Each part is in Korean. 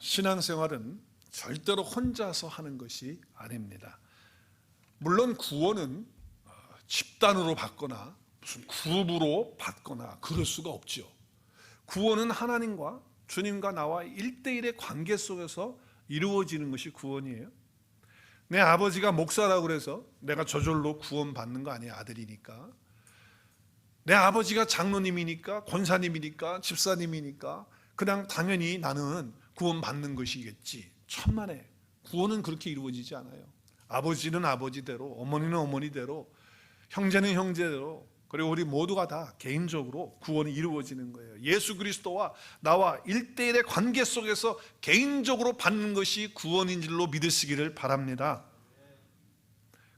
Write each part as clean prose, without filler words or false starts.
신앙생활은 절대로 혼자서 하는 것이 아닙니다. 물론 구원은 집단으로 받거나 무슨 그룹으로 받거나 그럴 수가 없죠. 구원은 하나님과 주님과 나와 1대1의 관계 속에서 이루어지는 것이 구원이에요. 내 아버지가 목사라고 그래서 내가 저절로 구원받는 거 아니에요. 아들이니까. 내 아버지가 장로님이니까, 권사님이니까, 집사님이니까 그냥 당연히 나는 구원받는 것이겠지. 천만에 구원은 그렇게 이루어지지 않아요. 아버지는 아버지대로, 어머니는 어머니대로, 형제는 형제대로, 그리고 우리 모두가 다 개인적으로 구원이 이루어지는 거예요. 예수 그리스도와 나와 1대1의 관계 속에서 개인적으로 받는 것이 구원인 줄로 믿으시기를 바랍니다.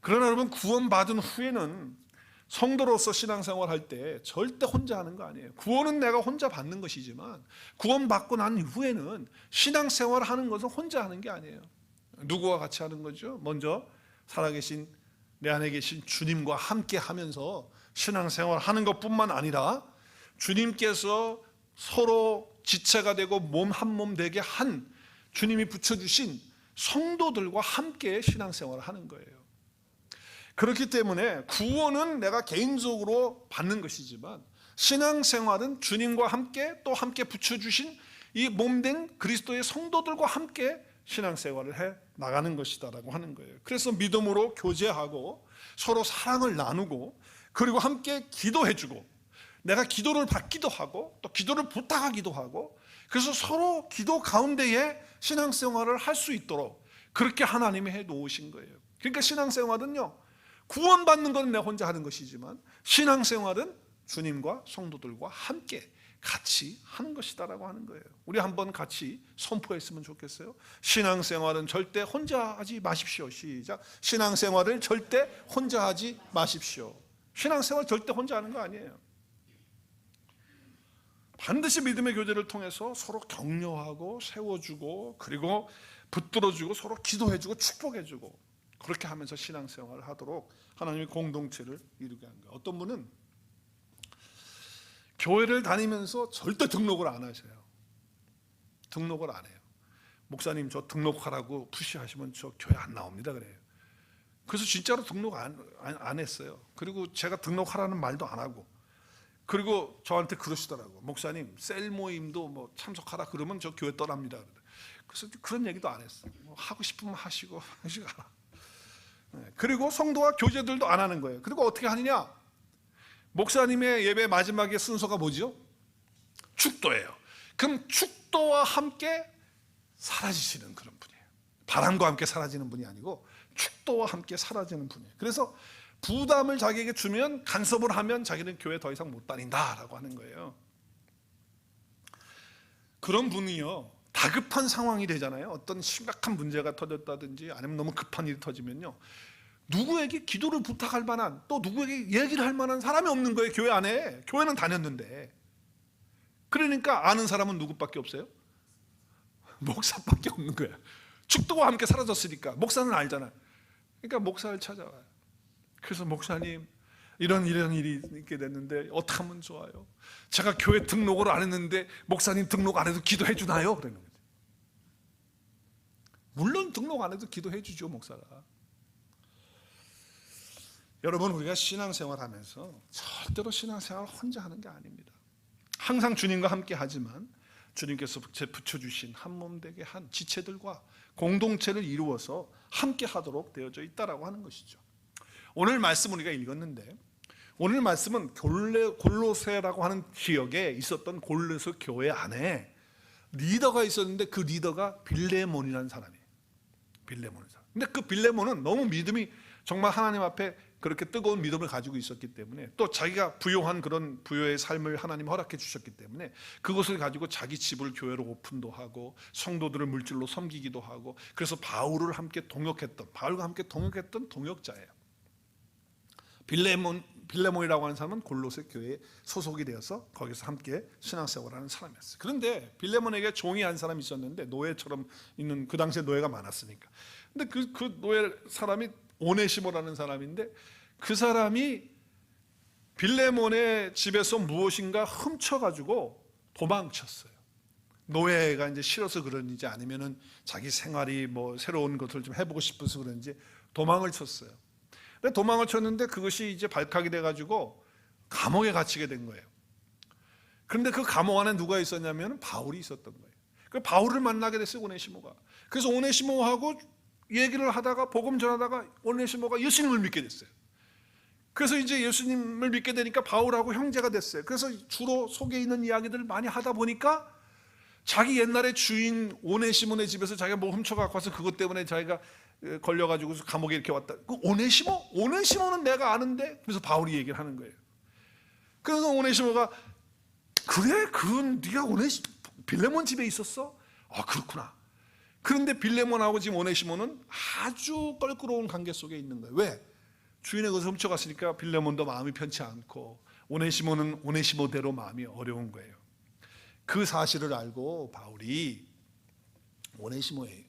그러나 여러분, 구원받은 후에는 성도로서 신앙생활 할 때 절대 혼자 하는 거 아니에요. 구원은 내가 혼자 받는 것이지만 구원받고 난 후에는 신앙생활 하는 것은 혼자 하는 게 아니에요. 누구와 같이 하는 거죠? 먼저 살아계신 내 안에 계신 주님과 함께 하면서 신앙생활 하는 것뿐만 아니라 주님께서 서로 지체가 되고 몸 한 몸 되게 한 주님이 붙여주신 성도들과 함께 신앙생활을 하는 거예요. 그렇기 때문에 구원은 내가 개인적으로 받는 것이지만 신앙생활은 주님과 함께 또 함께 붙여주신 이 몸된 그리스도의 성도들과 함께 신앙생활을 해 나가는 것이다라고 하는 거예요. 그래서 믿음으로 교제하고 서로 사랑을 나누고 그리고 함께 기도해주고 내가 기도를 받기도 하고 또 기도를 부탁하기도 하고 그래서 서로 기도 가운데에 신앙생활을 할 수 있도록 그렇게 하나님이 해 놓으신 거예요. 그러니까 신앙생활은요, 구원받는 건 내가 혼자 하는 것이지만 신앙생활은 주님과 성도들과 함께 같이 하는 것이다라고 하는 거예요. 우리 한번 같이 선포했으면 좋겠어요. 신앙생활은 절대 혼자 하지 마십시오. 시작. 신앙생활을 절대 혼자 하지 마십시오. 신앙생활 절대 혼자 하는 거 아니에요. 반드시 믿음의 교제를 통해서 서로 격려하고 세워주고 그리고 붙들어주고 서로 기도해주고 축복해주고 그렇게 하면서 신앙생활을 하도록 하나님의 공동체를 이루게 한 거예요. 어떤 분은 교회를 다니면서 절대 등록을 안 하세요. 등록을 안 해요. 목사님 저 등록하라고 푸시하시면 저 교회 안 나옵니다 그래요. 그래서 진짜로 등록 안 했어요. 그리고 제가 등록하라는 말도 안 하고 그리고 저한테 그러시더라고요. 목사님 셀 모임도 뭐 참석하라 그러면 저 교회 떠납니다. 그래서 그런 얘기도 안 했어요. 뭐 하고 싶으면 하시고 하시거나. 그리고 성도와 교제들도 안 하는 거예요. 그리고 어떻게 하느냐? 목사님의 예배 마지막에 순서가 뭐죠? 축도예요. 그럼 축도와 함께 사라지시는 그런 분이에요. 바람과 함께 사라지는 분이 아니고 축도와 함께 사라지는 분이에요. 그래서 부담을 자기에게 주면 간섭을 하면 자기는 교회 더 이상 못 다닌다라고 하는 거예요. 그런 분이요, 다급한 상황이 되잖아요. 어떤 심각한 문제가 터졌다든지 아니면 너무 급한 일이 터지면요, 누구에게 기도를 부탁할 만한 또 누구에게 얘기를 할 만한 사람이 없는 거예요. 교회 안에. 교회는 다녔는데. 그러니까 아는 사람은 누구밖에 없어요? 목사밖에 없는 거예요. 축도와 함께 사라졌으니까 목사는 알잖아요. 그러니까 목사를 찾아와요. 그래서 목사님 이런 일이 있게 됐는데 어떻게 하면 좋아요? 제가 교회 등록을 안 했는데 목사님 등록 안 해도 기도해 주나요? 그러는 거죠. 물론 등록 안 해도 기도해 주죠 목사가. 여러분, 우리가 신앙생활 하면서 절대로 신앙생활을 혼자 하는 게 아닙니다. 항상 주님과 함께 하지만 주님께서 붙여주신 한 몸 되게 한 지체들과 공동체를 이루어서 함께 하도록 되어져 있다라고 하는 것이죠. 오늘 말씀 우리가 읽었는데 오늘 말씀은 골로새라고 하는 지역에 있었던 골로새 교회 안에 리더가 있었는데 그 리더가 빌레몬이라는 사람이에요. 빌레몬이라는 사람. 근데 그 빌레몬은 너무 믿음이 정말 하나님 앞에 그렇게 뜨거운 믿음을 가지고 있었기 때문에 또 자기가 부요한 그런 부요의 삶을 하나님 허락해 주셨기 때문에 그것을 가지고 자기 집을 교회로 오픈도 하고 성도들을 물질로 섬기기도 하고 그래서 바울과 함께 동역했던 동역자예요. 빌레몬이라고 하는 사람은 골로새 교회에 소속이 되어서 거기서 함께 신앙생활하는 사람이었어요. 그런데 빌레몬에게 종이 한 사람이 있었는데 노예처럼 있는, 그 당시에 노예가 많았으니까. 근데 그 노예 사람이 오네시모라는 사람인데 그 사람이 빌레몬의 집에서 무엇인가 훔쳐가지고 도망쳤어요. 노예가 이제 싫어서 그런지 아니면은 자기 생활이 뭐 새로운 것을 좀 해보고 싶어서 그런지 도망을 쳤어요. 근데 도망을 쳤는데 그것이 이제 발칵이 돼가지고 감옥에 갇히게 된 거예요. 그런데 그 감옥 안에 누가 있었냐면 바울이 있었던 거예요. 그 바울을 만나게 됐어요, 오네시모가. 그래서 오네시모하고 얘기를 하다가 복음 전하다가 오네시모가 예수님을 믿게 됐어요. 그래서 이제 예수님을 믿게 되니까 바울하고 형제가 됐어요. 그래서 주로 속에 있는 이야기들을 많이 하다 보니까 자기 옛날에 주인 오네시모네 집에서 자기가 뭐 훔쳐갖고 와서 그것 때문에 자기가 걸려가지고 감옥에 이렇게 왔다. 그 오네시모? 오네시모는 내가 아는데? 그래서 바울이 얘기를 하는 거예요. 그래서 오네시모가 그래? 네가 빌레몬 집에 있었어? 아, 그렇구나. 그런데 빌레몬하고 지금 오네시모는 아주 껄끄러운 관계 속에 있는 거예요. 왜? 주인의 것을 훔쳐갔으니까 빌레몬도 마음이 편치 않고 오네시모는 오네시모대로 마음이 어려운 거예요. 그 사실을 알고 바울이 오네시모를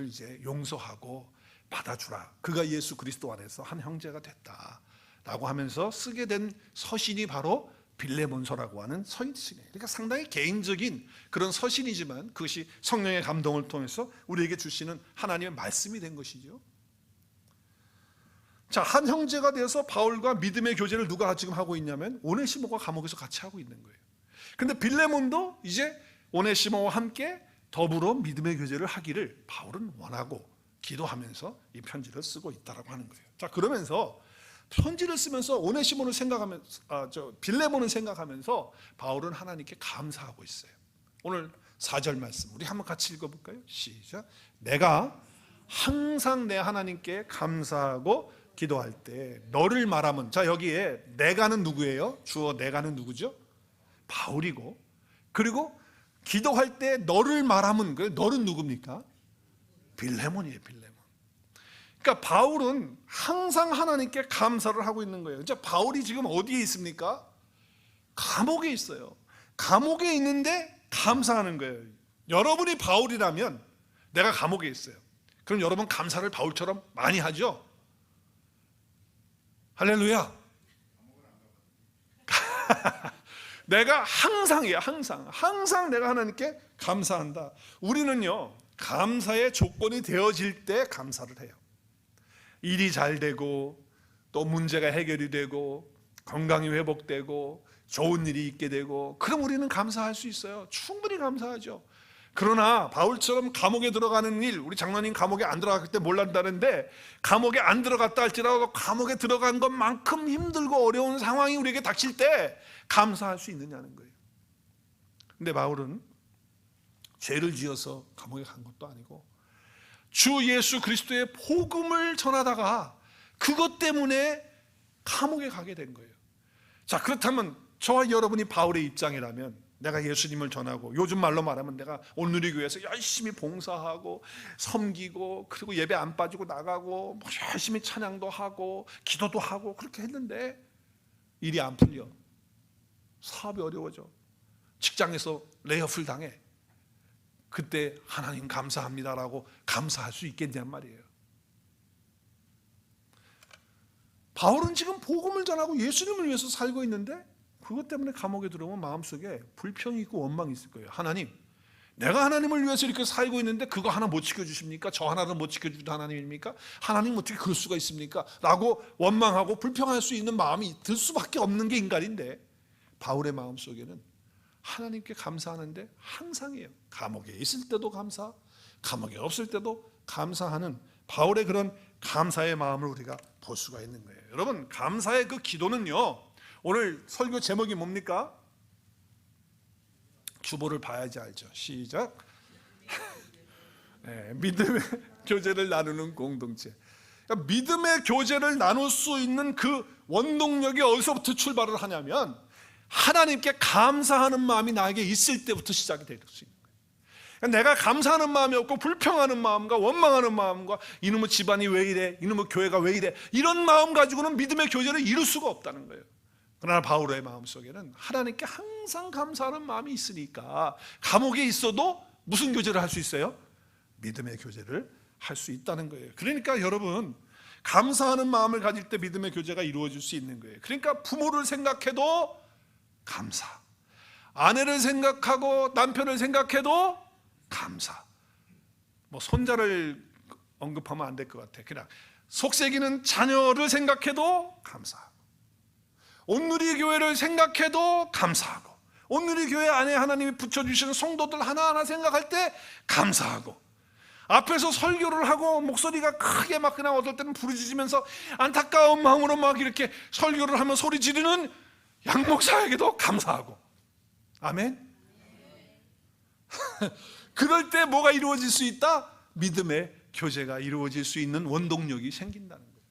이제 용서하고 받아주라. 그가 예수 그리스도 안에서 한 형제가 됐다라고 하면서 쓰게 된 서신이 바로 빌레몬서라고 하는 서신이에요. 그러니까 상당히 개인적인 그런 서신이지만 그것이 성령의 감동을 통해서 우리에게 주시는 하나님의 말씀이 된 것이죠. 자, 한 형제가 되어서 바울과 믿음의 교제를 누가 지금 하고 있냐면 오네시모가 감옥에서 같이 하고 있는 거예요. 근데 빌레몬도 이제 오네시모와 함께 더불어 믿음의 교제를 하기를 바울은 원하고 기도하면서 이 편지를 쓰고 있다라고 하는 거예요. 자, 그러면서 편지를 쓰면서 오네시모를 생각하면서 빌레몬을 생각하면서 바울은 하나님께 감사하고 있어요. 오늘 4절 말씀 우리 한번 같이 읽어볼까요? 시작. 내가 항상 내 하나님께 감사하고 기도할 때 너를 말하면, 자, 여기에 내가는 누구예요? 주어 내가는 누구죠? 바울이고, 그리고 기도할 때 너를 말하면, 너는 누굽니까? 빌레몬이에요. 빌레몬. 그러니까 바울은 항상 하나님께 감사를 하고 있는 거예요. 이제 바울이 지금 어디에 있습니까? 감옥에 있어요. 감옥에 있는데 감사하는 거예요. 여러분이 바울이라면 내가 감옥에 있어요. 그럼 여러분 감사를 바울처럼 많이 하죠? 할렐루야. 내가 항상이야. 항상 내가 하나님께 감사한다. 우리는요, 감사의 조건이 되어질 때 감사를 해요. 일이 잘 되고 또 문제가 해결이 되고 건강이 회복되고 좋은 일이 있게 되고, 그럼 우리는 감사할 수 있어요. 충분히 감사하죠. 그러나 바울처럼 감옥에 들어가는 일, 우리 장로님 감옥에 안 들어갔을 때 몰랐다는데 감옥에 안 들어갔다 할지라도 감옥에 들어간 것만큼 힘들고 어려운 상황이 우리에게 닥칠 때 감사할 수 있느냐는 거예요. 근데 바울은 죄를 지어서 감옥에 간 것도 아니고 주 예수 그리스도의 복음을 전하다가 그것 때문에 감옥에 가게 된 거예요. 자, 그렇다면 저와 여러분이 바울의 입장이라면, 내가 예수님을 전하고 요즘 말로 말하면 내가 온누리교회에서 열심히 봉사하고 섬기고 그리고 예배 안 빠지고 나가고 열심히 찬양도 하고 기도도 하고 그렇게 했는데 일이 안 풀려, 사업이 어려워져, 직장에서 레이오프를 당해. 그때 하나님 감사합니다라고 감사할 수 있겠냔 말이에요. 바울은 지금 복음을 전하고 예수님을 위해서 살고 있는데 그것 때문에 감옥에 들어오면 마음속에 불평이 있고 원망이 있을 거예요. 하나님, 내가 하나님을 위해서 이렇게 살고 있는데 그거 하나 못 지켜주십니까? 저 하나를 못 지켜주도 하나님입니까? 하나님 어떻게 그럴 수가 있습니까? 라고 원망하고 불평할 수 있는 마음이 들 수밖에 없는 게 인간인데, 바울의 마음속에는 하나님께 감사하는데 항상이에요. 감옥에 있을 때도 감사, 감옥에 없을 때도 감사하는 바울의 그런 감사의 마음을 우리가 볼 수가 있는 거예요. 여러분, 감사의 그 기도는요, 오늘 설교 제목이 뭡니까? 주보를 봐야지 알죠. 시작. 네, 믿음의 교제를 나누는 공동체. 그러니까 믿음의 교제를 나눌 수 있는 그 원동력이 어디서부터 출발을 하냐면 하나님께 감사하는 마음이 나에게 있을 때부터 시작이 될 수 있는 거예요. 그러니까 내가 감사하는 마음이 없고 불평하는 마음과 원망하는 마음과 이놈의 집안이 왜 이래, 이놈의 교회가 왜 이래, 이런 마음 가지고는 믿음의 교제를 이룰 수가 없다는 거예요. 그러나 바울의 마음속에는 하나님께 항상 감사하는 마음이 있으니까 감옥에 있어도 무슨 교제를 할 수 있어요? 믿음의 교제를 할 수 있다는 거예요. 그러니까 여러분, 감사하는 마음을 가질 때 믿음의 교제가 이루어질 수 있는 거예요. 그러니까 부모를 생각해도 감사, 아내를 생각하고 남편을 생각해도 감사. 뭐 손자를 언급하면 안 될 것 같아. 그냥 속삭이는 자녀를 생각해도 감사하고, 온누리 교회를 생각해도 감사하고, 온누리 교회 안에 하나님이 붙여주시는 성도들 하나하나 생각할 때 감사하고, 앞에서 설교를 하고 목소리가 크게 막 그냥 어떨 때는 부르짖으면서 안타까운 마음으로 막 이렇게 설교를 하며 소리 지르는 양목사에게도 감사하고. 아멘. 그럴 때 뭐가 이루어질 수 있다? 믿음의 교제가 이루어질 수 있는 원동력이 생긴다는 거예요.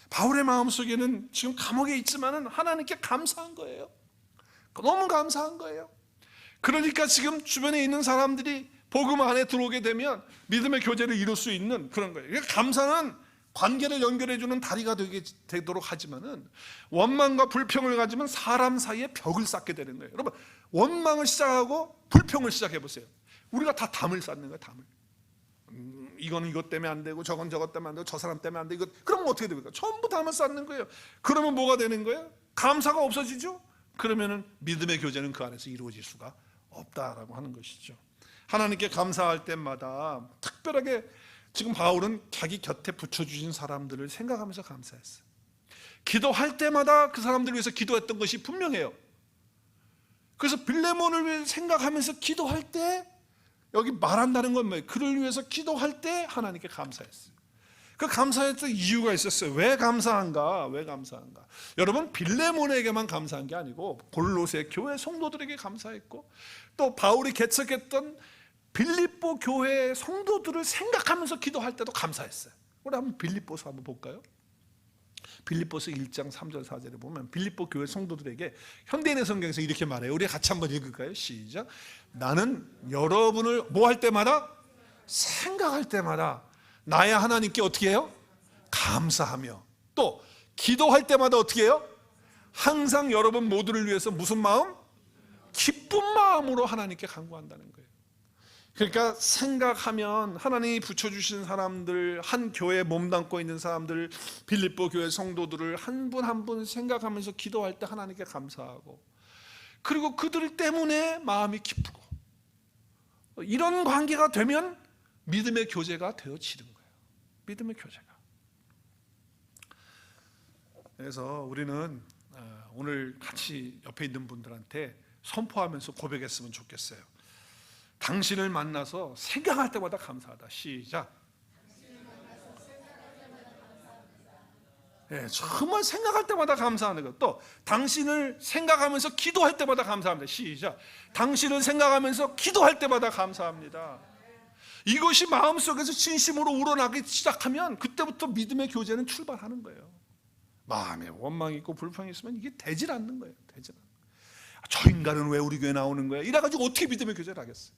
바울의 마음속에는 지금 감옥에 있지만은 하나님께 감사한 거예요. 너무 감사한 거예요. 그러니까 지금 주변에 있는 사람들이 복음 안에 들어오게 되면 믿음의 교제를 이룰 수 있는 그런 거예요. 그러니까 감사는 관계를 연결해주는 다리가 되도록 하지만은, 원망과 불평을 가지면 사람 사이에 벽을 쌓게 되는 거예요. 여러분, 원망을 시작하고 불평을 시작해 보세요. 우리가 다 담을 쌓는 거예요. 담을. 이거는 이것 때문에 안 되고, 저건 저것 때문에 안 되고, 저 사람 때문에 안 되고. 그러면 어떻게 됩니까? 전부 담을 쌓는 거예요. 그러면 뭐가 되는 거예요? 감사가 없어지죠. 그러면은 믿음의 교제는 그 안에서 이루어질 수가 없다라고 하는 것이죠. 하나님께 감사할 때마다 특별하게 지금 바울은 자기 곁에 붙여주신 사람들을 생각하면서 감사했어요. 기도할 때마다 그 사람들을 위해서 기도했던 것이 분명해요. 그래서 빌레몬을 생각하면서 기도할 때, 여기 말한다는 건 뭐예요? 그를 위해서 기도할 때 하나님께 감사했어요. 그 감사했던 이유가 있었어요. 왜 감사한가? 왜 감사한가? 여러분, 빌레몬에게만 감사한 게 아니고 골로새 교회 성도들에게 감사했고, 또 바울이 개척했던 빌립보 교회 성도들을 생각하면서 기도할 때도 감사했어요. 우리 한번 빌립보서 한번 볼까요? 빌립보서 1장 3절 4절에 보면 빌립보 교회 성도들에게 현대인의 성경에서 이렇게 말해요. 우리 같이 한번 읽을까요? 시작. 나는 여러분을 뭐 할 때마다? 생각할 때마다 나의 하나님께 어떻게 해요? 감사하며, 또 기도할 때마다 어떻게 해요? 항상 여러분 모두를 위해서 무슨 마음? 기쁜 마음으로 하나님께 간구한다는 거예요. 그러니까 생각하면 하나님이 붙여주신 사람들, 한 교회에 몸담고 있는 사람들, 빌립보 교회 성도들을 한 분 한 분 생각하면서 기도할 때 하나님께 감사하고, 그리고 그들 때문에 마음이 기쁘고, 이런 관계가 되면 믿음의 교제가 되어지는 거예요. 믿음의 교제가. 그래서 우리는 오늘 같이 옆에 있는 분들한테 선포하면서 고백했으면 좋겠어요. 당신을 만나서 생각할 때마다 감사하다. 시작. 네, 정말 생각할 때마다 감사하는 것. 또 당신을 생각하면서 기도할 때마다 감사합니다. 시작. 당신을 생각하면서 기도할 때마다 감사합니다. 이것이 마음속에서 진심으로 우러나기 시작하면 그때부터 믿음의 교제는 출발하는 거예요. 마음에 원망이 있고 불평이 있으면 이게 되질 않는 거예요. 되질 않는 거예요. 저 인간은 왜 우리 교회 나오는 거야? 이래가지고 어떻게 믿음의 교제를 하겠어요?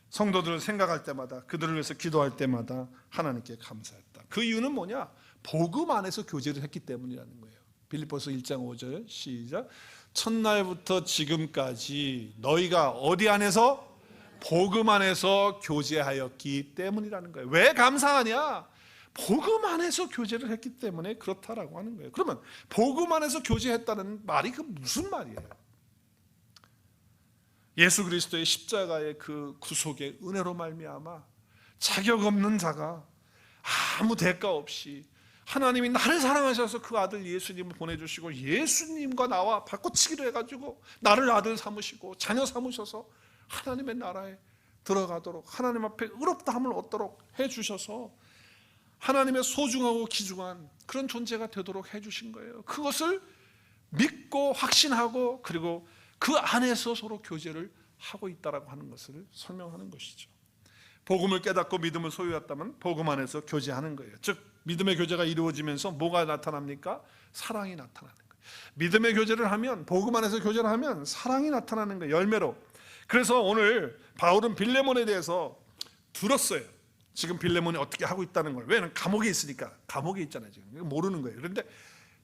성도들을 생각할 때마다, 그들을 위해서 기도할 때마다 하나님께 감사했다. 그 이유는 뭐냐? 복음 안에서 교제를 했기 때문이라는 거예요. 빌립보서 1장 5절 시작. 첫날부터 지금까지 너희가 어디 안에서? 복음 안에서 교제하였기 때문이라는 거예요. 왜 감사하냐? 복음 안에서 교제를 했기 때문에 그렇다라고 하는 거예요. 그러면 복음 안에서 교제했다는 말이 그 무슨 말이에요? 예수 그리스도의 십자가의 그 구속의 은혜로 말미암아 자격 없는 자가 아무 대가 없이 하나님이 나를 사랑하셔서 그 아들 예수님을 보내주시고, 예수님과 나와 바꿔치기를 해가지고 나를 아들 삼으시고 자녀 삼으셔서 하나님의 나라에 들어가도록, 하나님 앞에 의롭다함을 얻도록 해주셔서 하나님의 소중하고 귀중한 그런 존재가 되도록 해주신 거예요. 그것을 믿고 확신하고, 그리고 그 안에서 서로 교제를 하고 있다라고 하는 것을 설명하는 것이죠. 복음을 깨닫고 믿음을 소유했다면 복음 안에서 교제하는 거예요. 즉 믿음의 교제가 이루어지면서 뭐가 나타납니까? 사랑이 나타나는 거예요. 믿음의 교제를 하면, 복음 안에서 교제를 하면 사랑이 나타나는 거예요. 열매로. 그래서 오늘 바울은 빌레몬에 대해서 들었어요. 지금 빌레몬이 어떻게 하고 있다는 걸. 왜냐하면 감옥에 있으니까. 감옥에 있잖아요 지금. 모르는 거예요. 그런데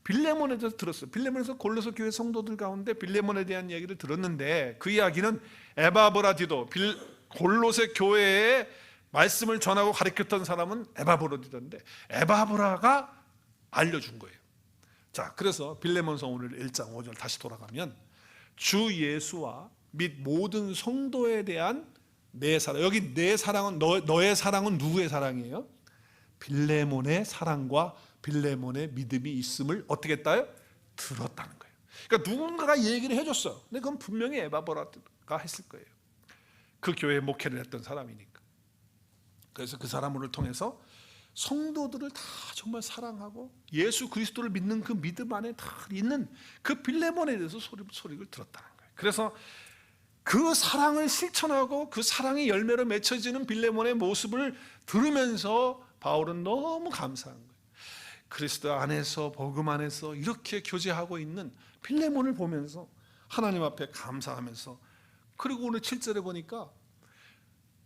빌레몬에 대해서 들었어요. 빌레몬에서 골로새 교회 성도들 가운데 빌레몬에 대한 이야기를 들었는데, 그 이야기는 에바브라디도, 골로새 교회에 말씀을 전하고 가르쳤던 사람은 에바브라디도인데 에바브라가 알려준 거예요. 자, 그래서 빌레몬서 오늘 1장 5절 다시 돌아가면 주 예수와 및 모든 성도에 대한 내 사랑. 여기 내 사랑은 너의 사랑은 누구의 사랑이에요? 빌레몬의 사랑과 빌레몬의 믿음이 있음을 어떻게 했다요? 들었다는 거예요. 그러니까 누군가가 얘기를 해줬어. 근데 그건 분명히 에바브라가 했을 거예요. 그 교회에 목회를 했던 사람이니까. 그래서 그 사람을 통해서 성도들을 다 정말 사랑하고 예수 그리스도를 믿는 그 믿음 안에 다 있는 그 빌레몬에 대해서 소리를 들었다는 거예요. 그래서 그 사랑을 실천하고 그 사랑이 열매로 맺혀지는 빌레몬의 모습을 들으면서 바울은 너무 감사한 거예요. 그리스도 안에서 복음 안에서 이렇게 교제하고 있는 빌레몬을 보면서 하나님 앞에 감사하면서, 그리고 오늘 7절에 보니까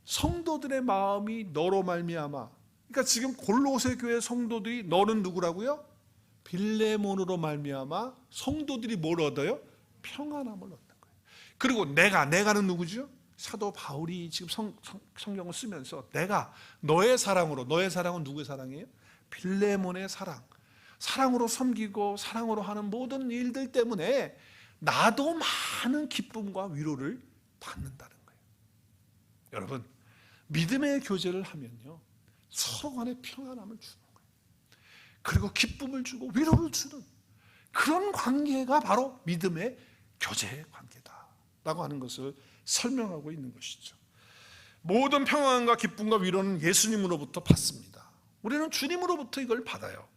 성도들의 마음이 너로 말미암아, 그러니까 지금 골로새 교회 성도들이 너는 누구라고요? 빌레몬으로 말미암아 성도들이 뭘 얻어요? 평안함을 얻는 거예요. 그리고 내가는 누구죠? 사도 바울이 지금 성경을 쓰면서 내가 너의 사랑으로, 너의 사랑은 누구의 사랑이에요? 빌레몬의 사랑으로 섬기고 사랑으로 하는 모든 일들 때문에 나도 많은 기쁨과 위로를 받는다는 거예요. 여러분, 믿음의 교제를 하면요 서로 간에 평안함을 주는 거예요. 그리고 기쁨을 주고 위로를 주는 그런 관계가 바로 믿음의 교제의 관계다라고 하는 것을 설명하고 있는 것이죠. 모든 평안과 기쁨과 위로는 예수님으로부터 받습니다. 우리는 주님으로부터 이걸 받아요.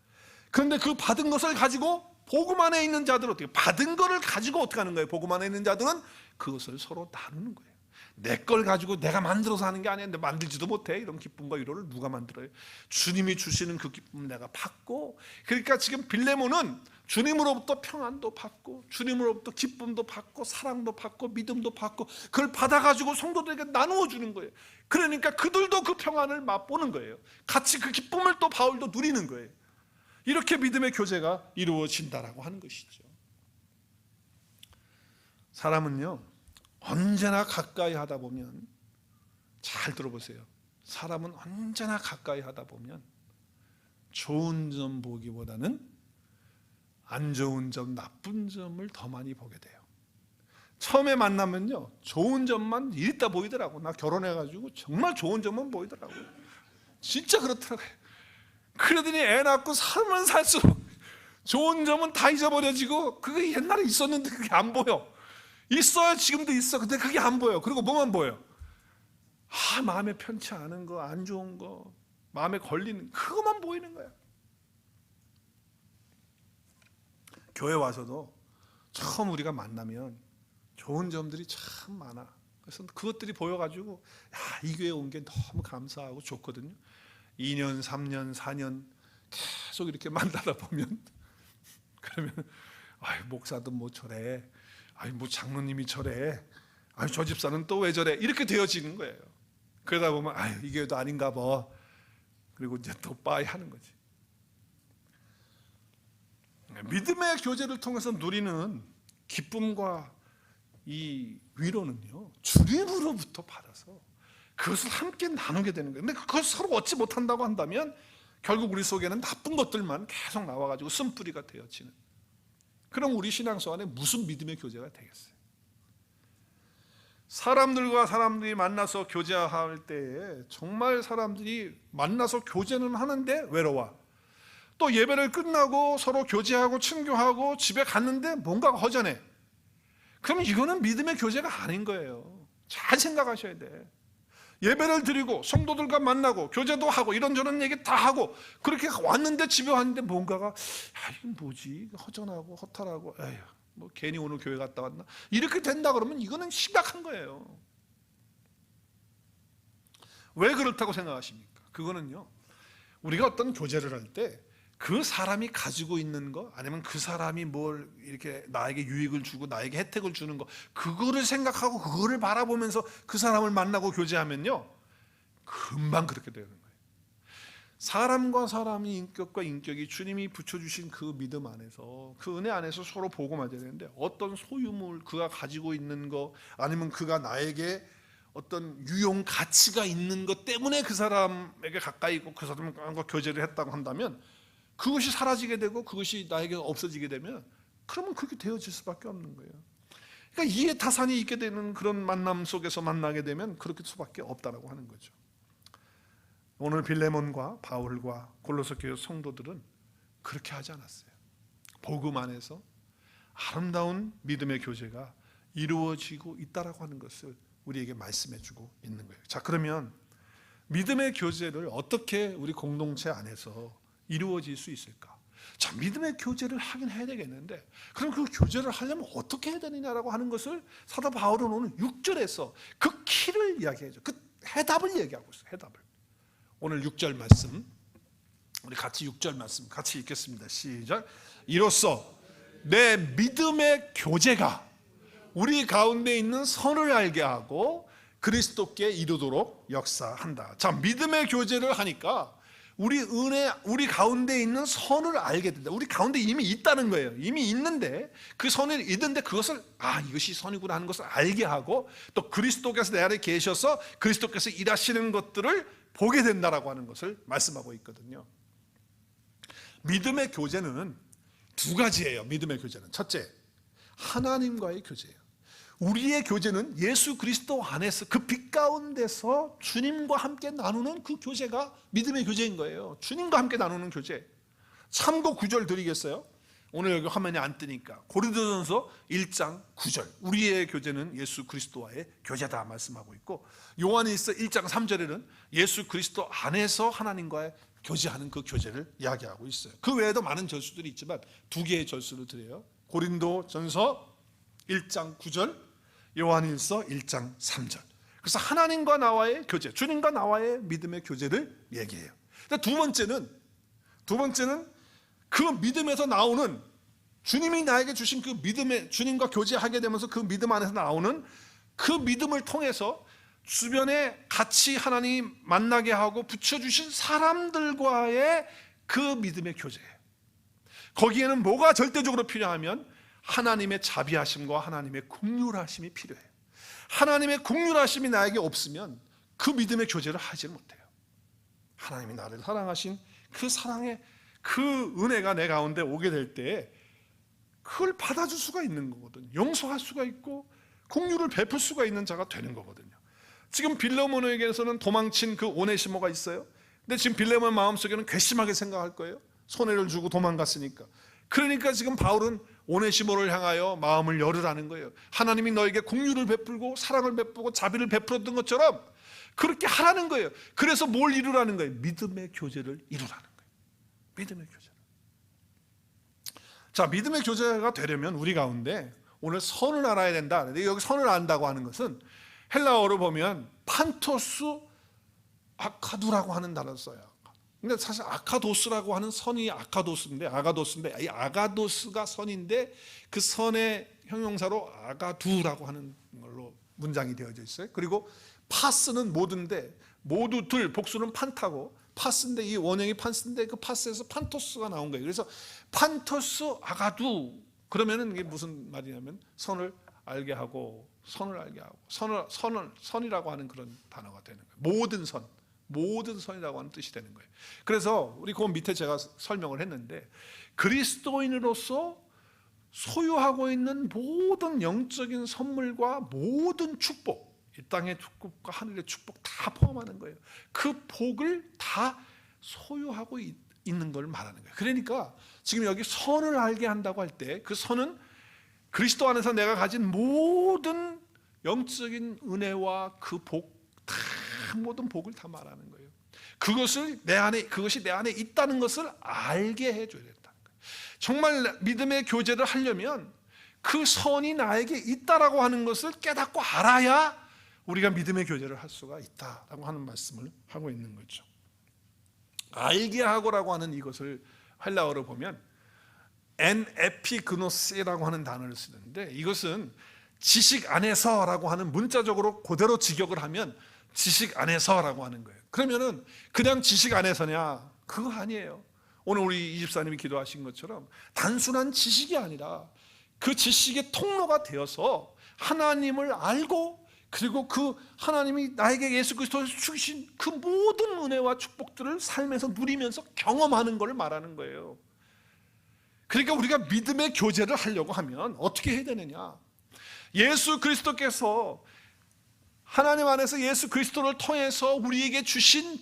그런데 그 받은 것을 가지고 복음 안에 있는 자들은 어떻게, 받은 것을 가지고 어떻게 하는 거예요? 복음 안에 있는 자들은 그것을 서로 나누는 거예요. 내 걸 가지고 내가 만들어서 하는 게 아닌데 만들지도 못해. 이런 기쁨과 위로를 누가 만들어요? 주님이 주시는 그 기쁨을 내가 받고, 그러니까 지금 빌레몬은 주님으로부터 평안도 받고 주님으로부터 기쁨도 받고 사랑도 받고 믿음도 받고 그걸 받아가지고 성도들에게 나누어 주는 거예요. 그러니까 그들도 그 평안을 맛보는 거예요. 같이 그 기쁨을 또 바울도 누리는 거예요. 이렇게 믿음의 교제가 이루어진다라고 하는 것이죠. 사람은요 언제나 가까이 하다 보면, 잘 들어보세요, 사람은 언제나 가까이 하다 보면 좋은 점 보기보다는 안 좋은 점, 나쁜 점을 더 많이 보게 돼요. 처음에 만나면요 좋은 점만 있다 보이더라고. 나 결혼해가지고 정말 좋은 점만 보이더라고. 진짜 그렇더라고요. 그러더니 애 낳고 살면 살수록 좋은 점은 다 잊어버려지고 그게 옛날에 있었는데 그게 안 보여. 있어요, 지금도 있어. 근데 그게 안 보여. 그리고 뭐만 보여? 마음에 편치 않은 거, 안 좋은 거, 마음에 걸리는 그것만 보이는 거야. 교회 와서도 처음 우리가 만나면 좋은 점들이 참 많아. 그래서 그것들이 보여가지고 이 교회 온 게 너무 감사하고 좋거든요. 2년, 3년, 4년 계속 이렇게 만나다 보면 그러면 목사도 뭐 저래, 뭐 장로님이 저래, 저 집사는 또 왜 저래, 이렇게 되어지는 거예요. 그러다 보면 이 교회도 아닌가 봐. 그리고 이제 또 빠이 하는 거지. 믿음의 교제를 통해서 누리는 기쁨과 이 위로는요 주님으로부터 받아서 그것을 함께 나누게 되는 거예요. 근데 그걸 서로 얻지 못한다고 한다면 결국 우리 속에는 나쁜 것들만 계속 나와가지고 쓴뿌리가 되어지는, 그럼 우리 신앙생활 안에 무슨 믿음의 교제가 되겠어요? 사람들과 사람들이 만나서 교제할 때에 정말 사람들이 만나서 교제는 하는데 외로워. 또 예배를 끝나고 서로 교제하고 친교하고 집에 갔는데 뭔가가 허전해. 그럼 이거는 믿음의 교제가 아닌 거예요. 잘 생각하셔야 돼. 예배를 드리고 성도들과 만나고 교제도 하고 이런저런 얘기 다 하고 그렇게 왔는데, 집에 왔는데 뭔가가 이게 뭐지, 허전하고 허탈하고 뭐 괜히 오늘 교회 갔다 왔나, 이렇게 된다 그러면 이거는 심각한 거예요. 왜 그렇다고 생각하십니까? 그거는요 우리가 어떤 교제를 할 때 그 사람이 가지고 있는 거, 아니면 그 사람이 뭘 이렇게 나에게 유익을 주고 나에게 혜택을 주는 거, 그거를 생각하고 그거를 바라보면서 그 사람을 만나고 교제하면요 금방 그렇게 되는 거예요. 사람과 사람의 인격과 인격이 주님이 붙여주신 그 믿음 안에서, 그 은혜 안에서 서로 보고 맞아야 되는데, 어떤 소유물, 그가 가지고 있는 거, 아니면 그가 나에게 어떤 유용 가치가 있는 것 때문에 그 사람에게 가까이 있고 그 사람과 교제를 했다고 한다면 그것이 사라지게 되고 그것이 나에게 없어지게 되면 그러면 그렇게 되어질 수밖에 없는 거예요. 그러니까 이해타산이 있게 되는 그런 만남 속에서 만나게 되면 그렇게 수밖에 없다라고 하는 거죠. 오늘 빌레몬과 바울과 골로새 교회 성도들은 그렇게 하지 않았어요. 복음 안에서 아름다운 믿음의 교제가 이루어지고 있다라고 하는 것을 우리에게 말씀해 주고 있는 거예요. 자, 그러면 믿음의 교제를 어떻게 우리 공동체 안에서 이루어질 수 있을까? 자, 믿음의 교제를 하긴 해야 되겠는데, 그럼 그 교제를 하려면 어떻게 해야 되느냐라고 하는 것을 사도 바울은 오늘 6절에서 그 키를 이야기해줘. 그 해답을 얘기하고 있어요. 해답을. 오늘 6절 말씀, 우리 같이 6절 말씀 같이 읽겠습니다. 시작. 이로써 내 믿음의 교제가 우리 가운데 있는 선을 알게 하고 그리스도께 이르도록 역사한다. 자, 믿음의 교제를 하니까 우리 가운데 있는 선을 알게 된다. 우리 가운데 이미 있다는 거예요. 이미 있는데 그 선이 있는데 그것을 이것이 선이구나 하는 것을 알게 하고 또 그리스도께서 내 안에 계셔서 그리스도께서 일하시는 것들을 보게 된다라고 하는 것을 말씀하고 있거든요. 믿음의 교제는 두 가지예요. 믿음의 교제는 첫째, 하나님과의 교제예요. 우리의 교제는 예수 그리스도 안에서 그 빛 가운데서 주님과 함께 나누는 그 교제가 믿음의 교제인 거예요. 주님과 함께 나누는 교제. 참고 9절 드리겠어요? 오늘 여기 화면에 안 뜨니까 고린도전서 1장 9절, 우리의 교제는 예수 그리스도와의 교제다 말씀하고 있고, 요한일서 1장 3절에는 예수 그리스도 안에서 하나님과의 교제하는 그 교제를 이야기하고 있어요. 그 외에도 많은 절수들이 있지만 두 개의 절수를 드려요. 고린도전서 1장 9절, 요한일서 1장 3절. 그래서 하나님과 나와의 교제, 주님과 나와의 믿음의 교제를 얘기해요. 두 번째는 그 믿음에서 나오는, 주님이 나에게 주신 그 믿음의, 주님과 교제하게 되면서 그 믿음 안에서 나오는 그 믿음을 통해서 주변에 같이 하나님 만나게 하고 붙여주신 사람들과의 그 믿음의 교제예요. 거기에는 뭐가 절대적으로 필요하면 하나님의 자비하심과 하나님의 긍휼하심이 필요해요. 하나님의 긍휼하심이 나에게 없으면 그 믿음의 교제를 하지 못해요. 하나님이 나를 사랑하신 그 사랑의 그 은혜가 내 가운데 오게 될 때 그걸 받아줄 수가 있는 거거든요. 용서할 수가 있고 긍휼을 베풀 수가 있는 자가 되는 거거든요. 지금 빌레몬에게서는 도망친 그 오네시모가 있어요. 근데 지금 빌레몬 마음속에는 괘씸하게 생각할 거예요. 손해를 주고 도망갔으니까. 그러니까 지금 바울은 오네시모를 향하여 마음을 열으라는 거예요. 하나님이 너에게 긍휼을 베풀고 사랑을 베풀고 자비를 베풀었던 것처럼 그렇게 하라는 거예요. 그래서 뭘 이루라는 거예요? 믿음의 교제를 이루라는 거예요. 믿음의 교제. 자, 믿음의 교제가 되려면 우리 가운데 오늘 선을 알아야 된다. 근데 여기 선을 안다고 하는 것은 헬라어로 보면 판토스 아카두라고 하는 단어를 써요. 근데 사실 아카도스라고 하는 선이 아가도스인데 이 아가도스가 선인데 그 선의 형용사로 아가두라고 하는 걸로 문장이 되어져 있어요. 그리고 파스는 모두인데 모두들, 복수는 판타고 파스인데 이 원형이 판스인데 그 파스에서 판토스가 나온 거예요. 그래서 판토스 아가두, 그러면은 이게 무슨 말이냐면 선을 알게 하고 선이라고 하는 그런 단어가 되는 거예요. 모든 선이라고 하는 뜻이 되는 거예요. 그래서 우리 그 밑에 제가 설명을 했는데 그리스도인으로서 소유하고 있는 모든 영적인 선물과 모든 축복, 이 땅의 축복과 하늘의 축복 다 포함하는 거예요. 그 복을 다 소유하고 있는 걸 말하는 거예요. 그러니까 지금 여기 선을 알게 한다고 할 때 그 선은 그리스도 안에서 내가 가진 모든 영적인 은혜와 그 복, 다 모든 복을 다 말하는 거예요. 그것이 내 안에 있다는 것을 알게 해줘야 된다는 거예요. 정말 믿음의 교제를 하려면 그 선이 나에게 있다라고 하는 것을 깨닫고 알아야 우리가 믿음의 교제를 할 수가 있다라고 하는 말씀을 하고 있는 거죠. 알게 하고라고 하는 이것을 헬라어로 보면 엔 에피그노스라고 하는 단어를 쓰는데 이것은 지식 안에서라고 하는, 문자적으로 그대로 직역을 하면 지식 안에서라고 하는 거예요. 그러면은 그냥 지식 안에서냐? 그거 아니에요. 오늘 우리 이집사님이 기도하신 것처럼 단순한 지식이 아니라 그 지식의 통로가 되어서 하나님을 알고, 그리고 그 하나님이 나에게 예수 그리스도를 주신 그 모든 은혜와 축복들을 삶에서 누리면서 경험하는 것을 말하는 거예요. 그러니까 우리가 믿음의 교제를 하려고 하면 어떻게 해야 되느냐? 예수 그리스도께서 하나님 안에서 예수 그리스도를 통해서 우리에게 주신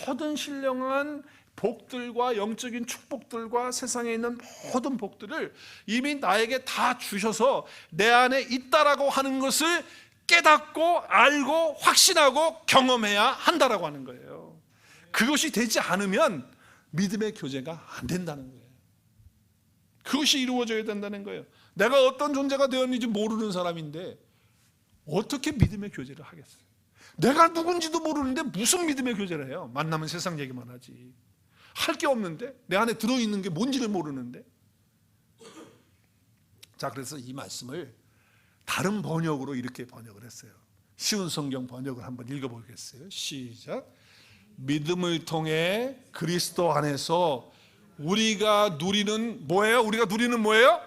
모든 신령한 복들과 영적인 축복들과 세상에 있는 모든 복들을 이미 나에게 다 주셔서 내 안에 있다라고 하는 것을 깨닫고 알고 확신하고 경험해야 한다라고 하는 거예요. 그것이 되지 않으면 믿음의 교제가 안 된다는 거예요. 그것이 이루어져야 된다는 거예요. 내가 어떤 존재가 되었는지 모르는 사람인데 어떻게 믿음의 교제를 하겠어요? 내가 누군지도 모르는데 무슨 믿음의 교제를 해요? 만나면 세상 얘기만 하지. 할 게 없는데, 내 안에 들어있는 게 뭔지를 모르는데. 자, 그래서 이 말씀을 다른 번역으로 이렇게 번역을 했어요. 쉬운 성경 번역을 한번 읽어보겠어요. 시작. 믿음을 통해 그리스도 안에서 우리가 누리는 뭐예요? 우리가 누리는 뭐예요?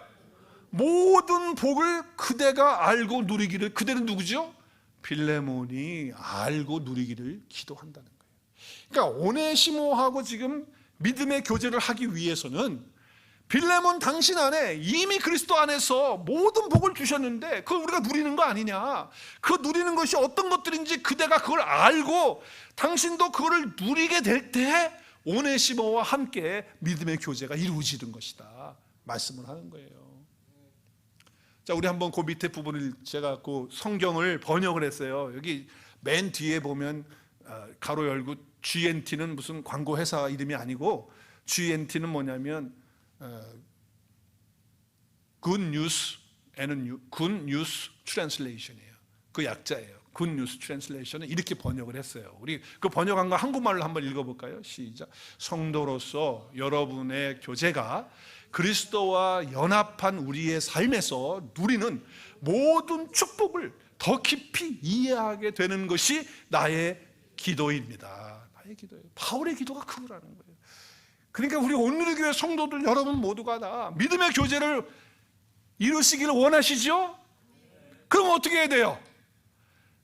모든 복을 그대가 알고 누리기를. 그대는 누구죠? 빌레몬이 알고 누리기를 기도한다는 거예요. 그러니까 오네시모하고 지금 믿음의 교제를 하기 위해서는 빌레몬 당신 안에 이미 그리스도 안에서 모든 복을 주셨는데 그걸 우리가 누리는 거 아니냐. 그 누리는 것이 어떤 것들인지 그대가 그걸 알고 당신도 그거를 누리게 될 때 오네시모와 함께 믿음의 교제가 이루어지는 것이다 말씀을 하는 거예요. 자, 우리 한번 그 밑에 부분을 제가 그 성경을 번역을 했어요. 여기 맨 뒤에 보면 가로 열고 GNT는 무슨 광고 회사 이름이 아니고 GNT는 뭐냐면 Good News Translation이에요. 그 약자예요. Good News Translation은 이렇게 번역을 했어요. 우리 그 번역한 거 한국말로 한번 읽어볼까요? 시작. 성도로서 여러분의 교제가 그리스도와 연합한 우리의 삶에서 누리는 모든 축복을 더 깊이 이해하게 되는 것이 나의 기도입니다. 나의 기도예요. 바울의 기도가 그거라는 거예요. 그러니까 우리 온누리교회 성도들 여러분 모두가 다 믿음의 교제를 이루시기를 원하시죠? 그럼 어떻게 해야 돼요?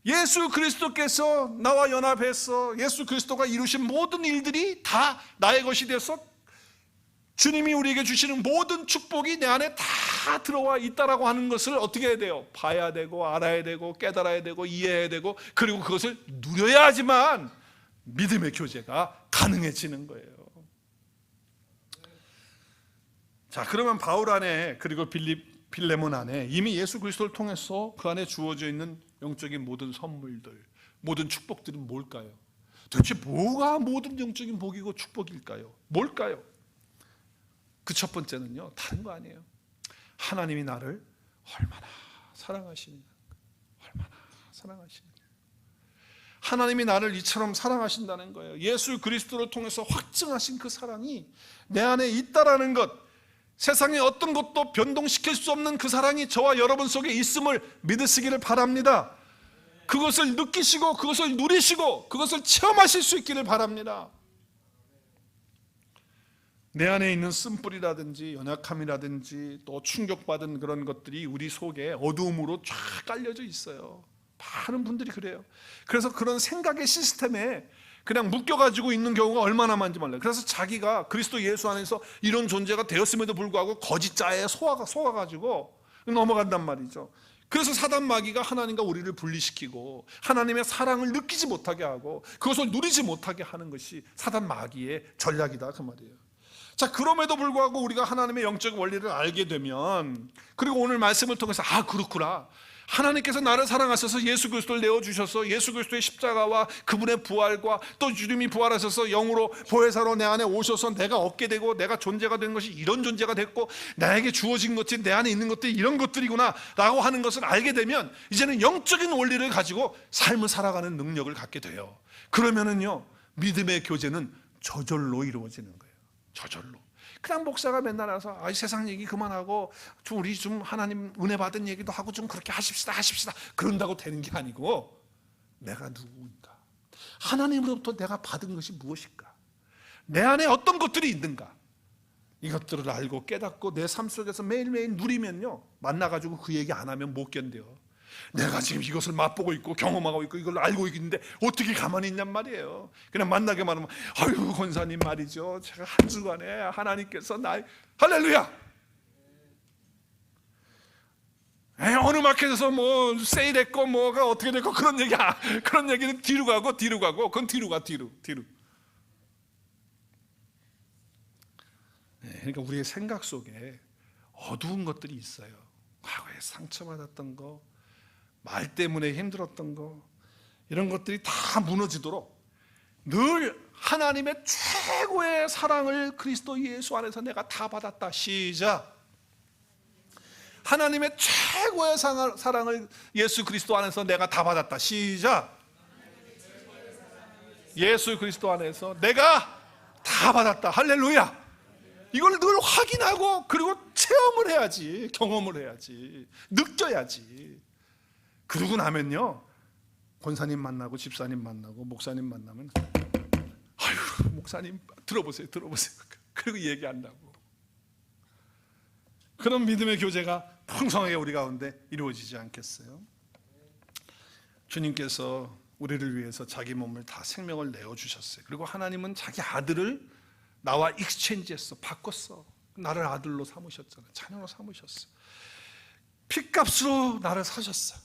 예수 그리스도께서 나와 연합해서 예수 그리스도가 이루신 모든 일들이 다 나의 것이 돼서 주님이 우리에게 주시는 모든 축복이 내 안에 다 들어와 있다라고 하는 것을 어떻게 해야 돼요? 봐야 되고 알아야 되고 깨달아야 되고 이해해야 되고 그리고 그것을 누려야지만 믿음의 교제가 가능해지는 거예요. 자, 그러면 바울 안에 그리고 빌레몬 안에 이미 예수 그리스도를 통해서 그 안에 주어져 있는 영적인 모든 선물들, 모든 축복들은 뭘까요? 도대체 뭐가 모든 영적인 복이고 축복일까요? 뭘까요? 그 첫 번째는요, 다른 거 아니에요. 하나님이 나를 얼마나 사랑하시느냐. 얼마나 사랑하시느냐. 하나님이 나를 이처럼 사랑하신다는 거예요. 예수 그리스도를 통해서 확증하신 그 사랑이 내 안에 있다라는 것, 세상의 어떤 것도 변동시킬 수 없는 그 사랑이 저와 여러분 속에 있음을 믿으시기를 바랍니다. 그것을 느끼시고 그것을 누리시고 그것을 체험하실 수 있기를 바랍니다. 내 안에 있는 쓴뿌리라든지 연약함이라든지 또 충격받은 그런 것들이 우리 속에 어두움으로 쫙 깔려져 있어요. 많은 분들이 그래요. 그래서 그런 생각의 시스템에 그냥 묶여가지고 있는 경우가 얼마나 많은지 몰라요. 그래서 자기가 그리스도 예수 안에서 이런 존재가 되었음에도 불구하고 거짓자에 속아가지고 넘어간단 말이죠. 그래서 사단 마귀가 하나님과 우리를 분리시키고 하나님의 사랑을 느끼지 못하게 하고 그것을 누리지 못하게 하는 것이 사단 마귀의 전략이다 그 말이에요. 자, 그럼에도 불구하고 우리가 하나님의 영적 원리를 알게 되면 그리고 오늘 말씀을 통해서 아 그렇구나, 하나님께서 나를 사랑하셔서 예수 그리스도를 내어주셔서 예수 그리스도의 십자가와 그분의 부활과 또 주님이 부활하셔서 영으로 보혜사로 내 안에 오셔서 내가 얻게 되고 내가 존재가 된 것이 이런 존재가 됐고 나에게 주어진 것이 내 안에 있는 것들이 이런 것들이구나 라고 하는 것을 알게 되면 이제는 영적인 원리를 가지고 삶을 살아가는 능력을 갖게 돼요. 그러면은요, 믿음의 교제는 저절로 이루어지는 거예요. 저절로. 그냥 목사가 맨날 와서 세상 얘기 그만하고 우리 좀 하나님 은혜 받은 얘기도 하고 좀 그렇게 하십시다 그런다고 되는 게 아니고 내가 누구인가, 하나님으로부터 내가 받은 것이 무엇일까, 내 안에 어떤 것들이 있는가, 이것들을 알고 깨닫고 내 삶 속에서 매일매일 누리면요, 만나가지고 그 얘기 안 하면 못 견뎌요. 내가 지금 이것을 맛보고 있고 경험하고 있고 이걸 알고 있는데 어떻게 가만히 있냔 말이에요. 그냥 만나게만 하면 아유 권사님 말이죠, 제가 한 주간에 하나님께서 날 할렐루야. 어느 마켓에서 뭐 세일했고 뭐가 어떻게 됐고 그런 얘기는 뒤로 가고 그건 뒤로 가. 그러니까 우리의 생각 속에 어두운 것들이 있어요. 과거에 상처받았던 거, 말 때문에 힘들었던 거, 이런 것들이 다 무너지도록 늘 하나님의 최고의 사랑을 그리스도 예수 안에서 내가 다 받았다. 시작. 하나님의 최고의 사랑을 예수 그리스도 안에서 내가 다 받았다. 시작. 예수 그리스도 안에서 내가 다 받았다. 할렐루야. 이걸 늘 확인하고 그리고 체험을 해야지, 경험을 해야지, 느껴야지. 그러고 나면요, 권사님 만나고 집사님 만나고 목사님 만나면 아유 목사님 들어보세요. 그리고 얘기한다고. 그런 믿음의 교제가 풍성하게 우리 가운데 이루어지지 않겠어요? 주님께서 우리를 위해서 자기 몸을 다 생명을 내어주셨어요. 그리고 하나님은 자기 아들을 나와 익스체인지했어, 바꿨어. 나를 아들로 삼으셨잖아요. 자녀로 삼으셨어. 핏값으로 나를 사셨어.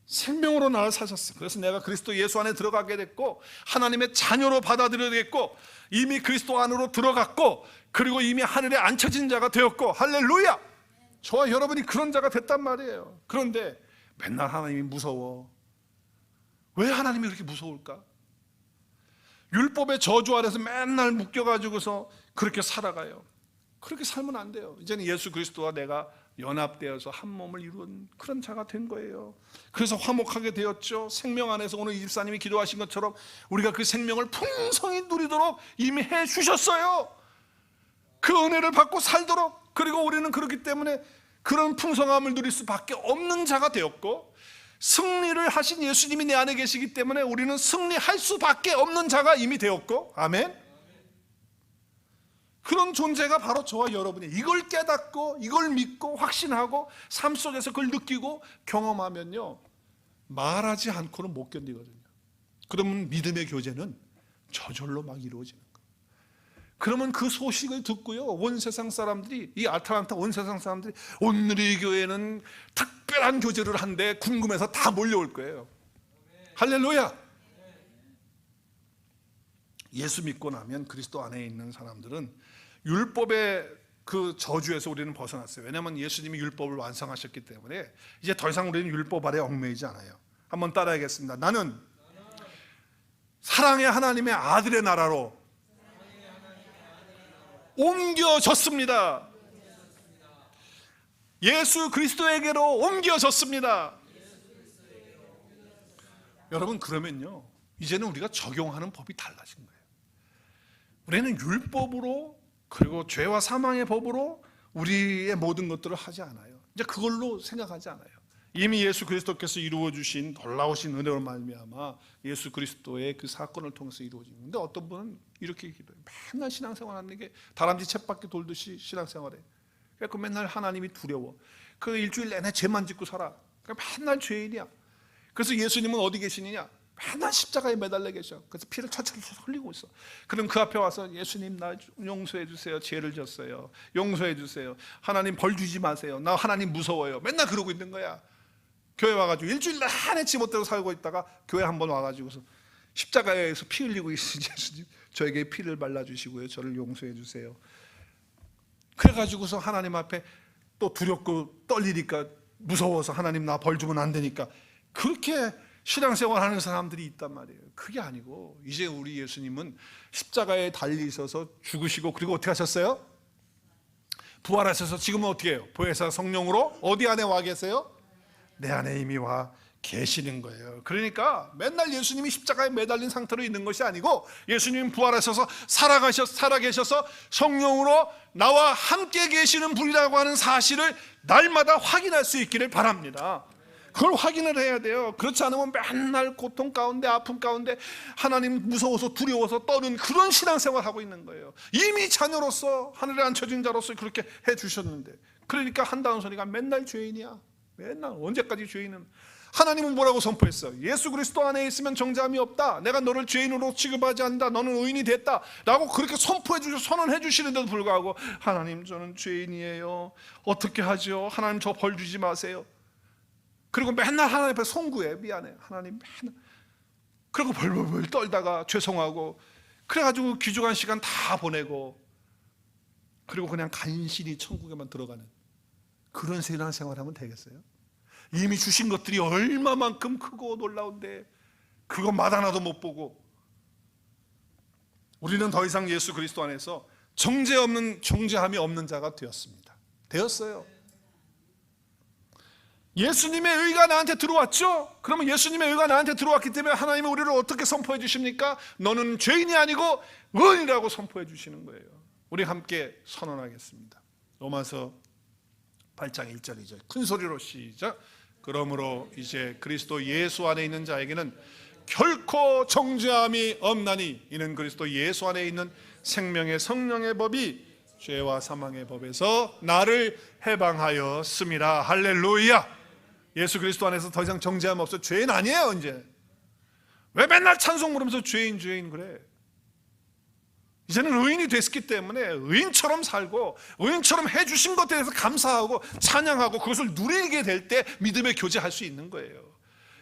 생명으로 나를 사셨어. 그래서 내가 그리스도 예수 안에 들어가게 됐고 하나님의 자녀로 받아들여야겠고 이미 그리스도 안으로 들어갔고 그리고 이미 하늘에 앉혀진 자가 되었고 할렐루야. 저와 여러분이 그런 자가 됐단 말이에요. 그런데 맨날 하나님이 무서워. 왜 하나님이 그렇게 무서울까? 율법의 저주 아래서 맨날 묶여가지고서 그렇게 살아가요. 그렇게 살면 안 돼요. 이제는 예수 그리스도와 내가 연합되어서 한 몸을 이룬 그런 자가 된 거예요. 그래서 화목하게 되었죠. 생명 안에서 오늘 이 집사님이 기도하신 것처럼 우리가 그 생명을 풍성히 누리도록 이미 해 주셨어요. 그 은혜를 받고 살도록. 그리고 우리는 그렇기 때문에 그런 풍성함을 누릴 수밖에 없는 자가 되었고 승리를 하신 예수님이 내 안에 계시기 때문에 우리는 승리할 수밖에 없는 자가 이미 되었고, 아멘. 그런 존재가 바로 저와 여러분이 이걸 깨닫고 이걸 믿고 확신하고 삶 속에서 그걸 느끼고 경험하면요 말하지 않고는 못 견디거든요. 그러면 믿음의 교제는 저절로 막 이루어지는 거예요. 그러면 그 소식을 듣고요 온 세상 사람들이, 이 아틀란타 온 세상 사람들이 오늘 이 교회는 특별한 교제를 한데 궁금해서 다 몰려올 거예요. 할렐루야. 예수 믿고 나면 그리스도 안에 있는 사람들은 율법의 그 저주에서 우리는 벗어났어요. 왜냐하면 예수님이 율법을 완성하셨기 때문에 이제 더 이상 우리는 율법 아래 얽매이지 않아요. 한번 따라하겠습니다. 나는 사랑의 하나님의 아들의 나라로 옮겨졌습니다. 예수 그리스도에게로 옮겨졌습니다. 여러분 그러면요 이제는 우리가 적용하는 법이 달라진 거예요. 우리는 율법으로 그리고 죄와 사망의 법으로 우리의 모든 것들을 하지 않아요. 이제 그걸로 생각하지 않아요. 이미 예수 그리스도께서 이루어 주신 놀라우신 은혜로 말미암아 예수 그리스도의 그 사건을 통해서 이루어진 건데 어떤 분은 이렇게 기도해요. 맨날 신앙생활하는 게 다람쥐 쳇바퀴 돌듯이 신앙생활해. 그러니까 맨날 하나님이 두려워. 그 일주일 내내 죄만 짓고 살아. 그러니까 맨날 죄인이야. 그래서 예수님은 어디 계시느냐? 맨날 십자가에 매달려 계셔. 그래서 피를 철철 흘리고 있어. 그럼 그 앞에 와서 예수님 나 용서해 주세요. 죄를 졌어요. 용서해 주세요. 하나님 벌 주지 마세요. 나 하나님 무서워요. 맨날 그러고 있는 거야. 교회 와가지고 일주일 내내 지멋대로 살고 있다가 교회 한번 와가지고서 십자가에서 피 흘리고 있으니 예수님 저에게 피를 발라주시고요. 저를 용서해 주세요. 그래가지고서 하나님 앞에 또 두렵고 떨리니까 무서워서 하나님 나 벌 주면 안 되니까 그렇게 신앙생활 하는 사람들이 있단 말이에요. 그게 아니고 이제 우리 예수님은 십자가에 달리셔서 죽으시고 그리고 어떻게 하셨어요? 부활하셔서 지금은 어떻게 해요? 보혜사 성령으로 어디 안에 와 계세요? 내 안에 이미 와 계시는 거예요. 그러니까 맨날 예수님이 십자가에 매달린 상태로 있는 것이 아니고 예수님 부활하셔서 살아계셔서 성령으로 나와 함께 계시는 분이라고 하는 사실을 날마다 확인할 수 있기를 바랍니다. 그걸 확인을 해야 돼요. 그렇지 않으면 맨날 고통 가운데 아픔 가운데 하나님 무서워서 두려워서 떠는 그런 신앙생활을 하고 있는 거예요. 이미 자녀로서 하늘에 앉혀진 자로서 그렇게 해주셨는데 그러니까 한다는 소리가 맨날 죄인이야. 맨날 언제까지 죄인은 하나님은 뭐라고 선포했어요? 예수 그리스도 안에 있으면 정죄함이 없다. 내가 너를 죄인으로 취급하지 않는다. 너는 의인이 됐다 라고 그렇게 선포해 주시고 선언해 주시는데도 불구하고 하나님 저는 죄인이에요. 어떻게 하죠? 하나님 저 벌 주지 마세요. 그리고 맨날 하나님 앞에 송구해. 미안해 하나님 맨날. 그리고 벌벌벌 떨다가 죄송하고 그래가지고 귀중한 시간 다 보내고 그리고 그냥 간신히 천국에만 들어가는 그런 신앙생활하면 되겠어요? 이미 주신 것들이 얼마만큼 크고 놀라운데 그거 맛 하나도 못 보고 우리는 더 이상 예수 그리스도 안에서 정죄함이 없는 자가 되었어요. 예수님의 의가 나한테 들어왔죠? 그러면 예수님의 의가 나한테 들어왔기 때문에 하나님은 우리를 어떻게 선포해 주십니까? 너는 죄인이 아니고 의인이라고 선포해 주시는 거예요. 우리 함께 선언하겠습니다. 로마서 8장 1절이죠. 큰 소리로 시작. 그러므로 이제 그리스도 예수 안에 있는 자에게는 결코 정죄함이 없나니 이는 그리스도 예수 안에 있는 생명의 성령의 법이 죄와 사망의 법에서 나를 해방하였음이라. 할렐루야. 예수 그리스도 안에서 더 이상 정죄함 없어. 죄인 아니에요. 이제 왜 맨날 찬송 부르면서 죄인 그래? 이제는 의인이 됐기 때문에 의인처럼 살고 의인처럼 해주신 것에 대해서 감사하고 찬양하고 그것을 누리게 될 때 믿음의 교제할 수 있는 거예요.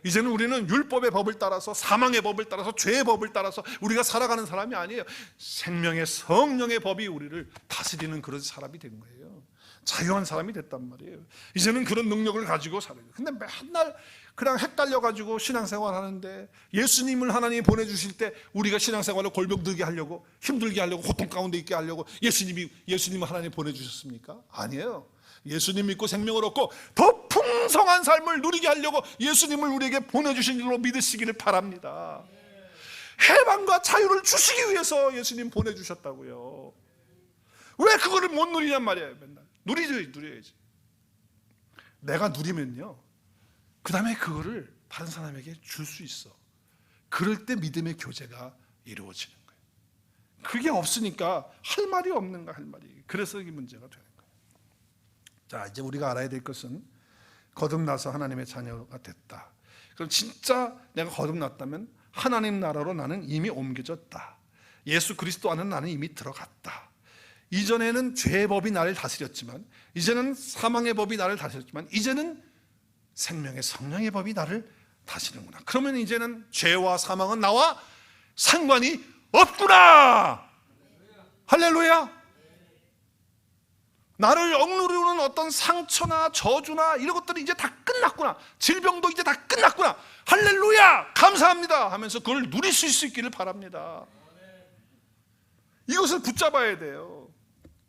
이제는 우리는 율법의 법을 따라서 사망의 법을 따라서 죄의 법을 따라서 우리가 살아가는 사람이 아니에요. 생명의 성령의 법이 우리를 다스리는 그런 사람이 된 거예요. 자유한 사람이 됐단 말이에요. 이제는 그런 능력을 가지고 살아요. 근데 맨날 그냥 헷갈려가지고 신앙생활 하는데 예수님을 하나님이 보내주실 때 우리가 신앙생활을 골병들게 하려고 힘들게 하려고 고통 가운데 있게 하려고 예수님을 하나님 보내주셨습니까? 아니에요. 예수님 믿고 생명을 얻고 더 풍성한 삶을 누리게 하려고 예수님을 우리에게 보내주신 줄로 믿으시기를 바랍니다. 해방과 자유를 주시기 위해서 예수님 보내주셨다고요. 왜 그거를 못 누리냔 말이에요. 맨날 누려야지. 내가 누리면요 그 다음에 그거를 다른 사람에게 줄 수 있어. 그럴 때 믿음의 교제가 이루어지는 거예요. 그게 없으니까 할 말이 없는 거야. 그래서 이게 문제가 되는 거예요. 자, 이제 우리가 알아야 될 것은 거듭나서 하나님의 자녀가 됐다. 그럼 진짜 내가 거듭났다면 하나님 나라로 나는 이미 옮겨졌다. 예수 그리스도 안에 나는 이미 들어갔다. 이전에는 죄의 법이 나를 다스렸지만 이제는 사망의 법이 나를 다스렸지만 이제는 생명의 성령의 법이 나를 다스리는구나. 그러면 이제는 죄와 사망은 나와 상관이 없구나. 할렐루야. 나를 억누르는 어떤 상처나 저주나 이런 것들이 이제 다 끝났구나. 질병도 이제 다 끝났구나. 할렐루야 감사합니다 하면서 그걸 누릴 수 있기를 바랍니다. 이것을 붙잡아야 돼요.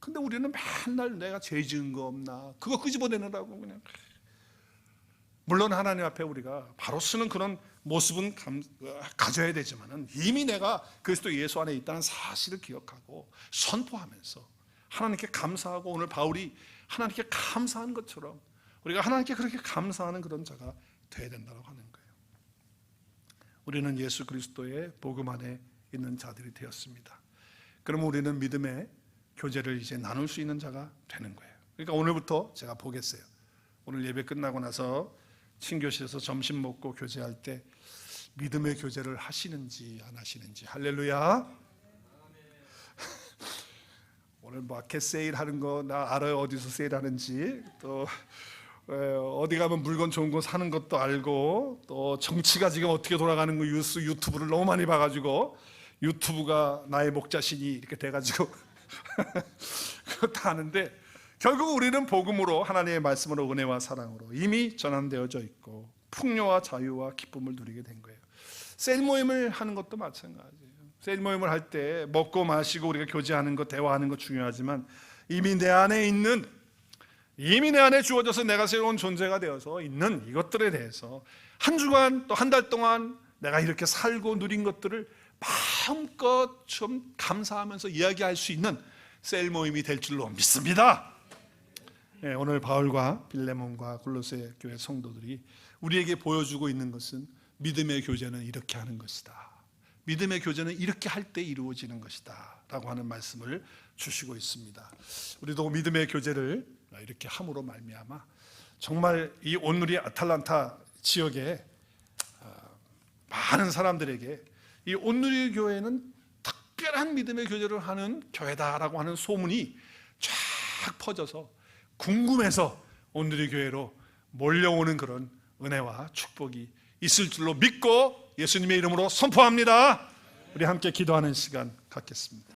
근데 우리는 맨날 내가 죄 지은 거 없나 그거 끄집어내느라고 그냥. 물론 하나님 앞에 우리가 바로 쓰는 그런 모습은 가져야 되지만 이미 내가 그리스도 예수 안에 있다는 사실을 기억하고 선포하면서 하나님께 감사하고 오늘 바울이 하나님께 감사한 것처럼 우리가 하나님께 그렇게 감사하는 그런 자가 되어야 된다고 하는 거예요. 우리는 예수 그리스도의 복음 안에 있는 자들이 되었습니다. 그러면 우리는 믿음의 교제를 이제 나눌 수 있는 자가 되는 거예요. 그러니까 오늘부터 제가 보겠어요. 오늘 예배 끝나고 나서 친교실에서 점심 먹고 교제할 때 믿음의 교제를 하시는지 안 하시는지. 할렐루야. 오늘 마켓 세일 하는 거 나 알아요. 어디서 세일하는지. 또 어디 가면 물건 좋은 거 사는 것도 알고 또 정치가 지금 어떻게 돌아가는 거 유튜브를 너무 많이 봐가지고 유튜브가 나의 목자신이 이렇게 돼가지고 그거 다 아는데 결국 우리는 복음으로 하나님의 말씀으로 은혜와 사랑으로 이미 전환되어져 있고 풍요와 자유와 기쁨을 누리게 된 거예요. 세일 모임을 하는 것도 마찬가지예요. 세일 모임을 할 때 먹고 마시고 우리가 교제하는 것, 대화하는 것 중요하지만 이미 내 안에 주어져서 내가 새로운 존재가 되어서 있는 이것들에 대해서 한 주간 또 한 달 동안 내가 이렇게 살고 누린 것들을 마음껏 좀 감사하면서 이야기할 수 있는 세일 모임이 될 줄로 믿습니다. 네, 오늘 바울과 빌레몬과 골로새 교회 성도들이 우리에게 보여주고 있는 것은 믿음의 교제는 이렇게 하는 것이다. 믿음의 교제는 이렇게 할 때 이루어지는 것이다 라고 하는 말씀을 주시고 있습니다. 우리도 믿음의 교제를 이렇게 함으로 말미암아 정말 이 오늘이 아탈란타 지역에 많은 사람들에게 이 온누리 교회는 특별한 믿음의 교제를 하는 교회다라고 하는 소문이 쫙 퍼져서 궁금해서 온누리 교회로 몰려오는 그런 은혜와 축복이 있을 줄로 믿고 예수님의 이름으로 선포합니다. 우리 함께 기도하는 시간 갖겠습니다.